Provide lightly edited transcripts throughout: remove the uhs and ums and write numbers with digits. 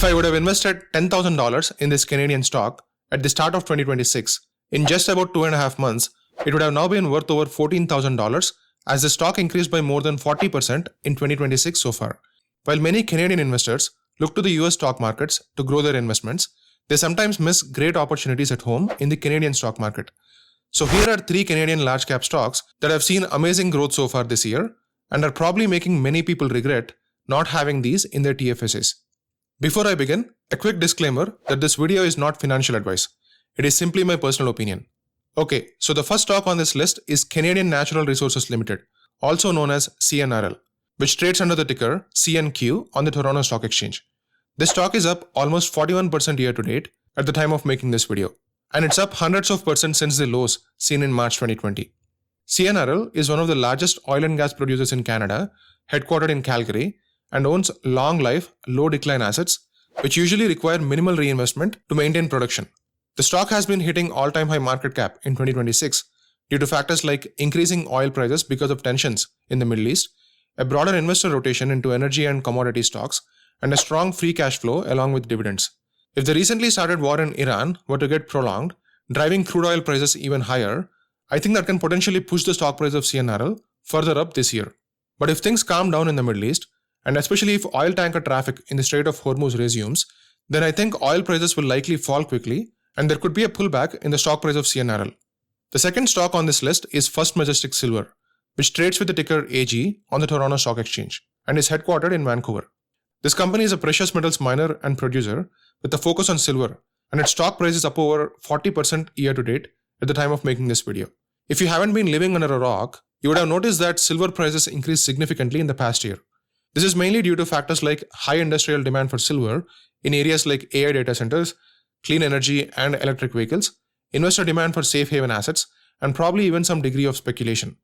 If I would have invested $10,000 in this Canadian stock at the start of 2026, in just about 2.5 months, it would have now been worth over $14,000 as the stock increased by more than 40% in 2026 so far. While many Canadian investors look to the US stock markets to grow their investments, they sometimes miss great opportunities at home in the Canadian stock market. So here are 3 Canadian large cap stocks that have seen amazing growth so far this year and are probably making many people regret not having these in their TFSAs. Before I begin, a quick disclaimer that this video is not financial advice. It is simply my personal opinion. Okay, so the first stock on this list is Canadian Natural Resources Limited, also known as CNRL, which trades under the ticker CNQ on the Toronto Stock Exchange. This stock is up almost 41% year to date at the time of making this video, and it's up hundreds of percent since the lows seen in March 2020. CNRL is one of the largest oil and gas producers in Canada, headquartered in Calgary, and owns long life, low decline assets, which usually require minimal reinvestment to maintain production. The stock has been hitting all-time high market cap in 2026 due to factors like increasing oil prices because of tensions in the Middle East, a broader investor rotation into energy and commodity stocks, and a strong free cash flow along with dividends. If the recently started war in Iran were to get prolonged, driving crude oil prices even higher, I think that can potentially push the stock price of CNRL further up this year. But if things calm down in the Middle East, and especially if oil tanker traffic in the Strait of Hormuz resumes, then I think oil prices will likely fall quickly and there could be a pullback in the stock price of CNRL. The second stock on this list is First Majestic Silver, which trades with the ticker AG on the Toronto Stock Exchange and is headquartered in Vancouver. This company is a precious metals miner and producer with a focus on silver, and its stock price is up over 40% year to date at the time of making this video. If you haven't been living under a rock, you would have noticed that silver prices increased significantly in the past year. This is mainly due to factors like high industrial demand for silver in areas like AI data centers, clean energy and electric vehicles, investor demand for safe haven assets, and probably even some degree of speculation.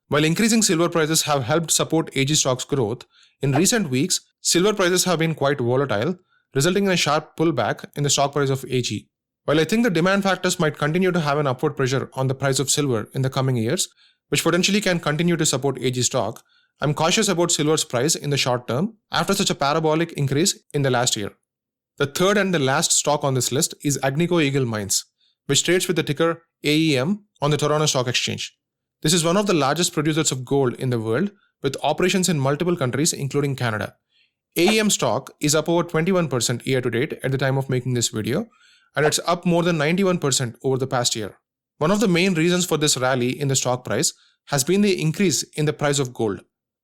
While increasing silver prices have helped support AG stock's growth, in recent weeks, silver prices have been quite volatile, resulting in a sharp pullback in the stock price of AG. While I think the demand factors might continue to have an upward pressure on the price of silver in the coming years, which potentially can continue to support AG stock, I'm cautious about silver's price in the short term after such a parabolic increase in the last year. The third and the last stock on this list is Agnico Eagle Mines, which trades with the ticker AEM on the Toronto Stock Exchange. This is one of the largest producers of gold in the world with operations in multiple countries including Canada. AEM stock is up over 21% year to date at the time of making this video, and it's up more than 91% over the past year. One of the main reasons for this rally in the stock price has been the increase in the price of gold.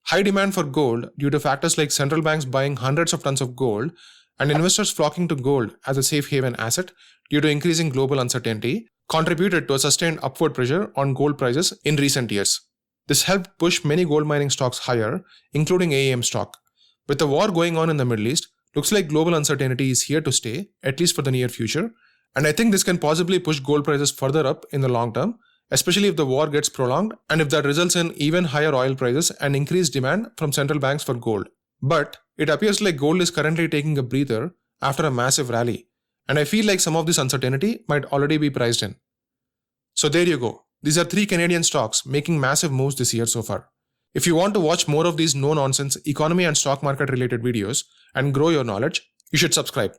High demand for gold due to factors like central banks buying hundreds of tons of gold and investors flocking to gold as a safe haven asset due to increasing global uncertainty contributed to a sustained upward pressure on gold prices in recent years. This helped push many gold mining stocks higher, including AEM stock. With the war going on in the Middle East, looks like global uncertainty is here to stay, at least for the near future, and I think this can possibly push gold prices further up in the long term, especially if the war gets prolonged and if that results in even higher oil prices and increased demand from central banks for gold. But it appears like gold is currently taking a breather after a massive rally, and I feel like some of this uncertainty might already be priced in. So there you go. These are 3 Canadian stocks making massive moves this year so far. If you want to watch more of these no-nonsense economy and stock market related videos and grow your knowledge, you should subscribe.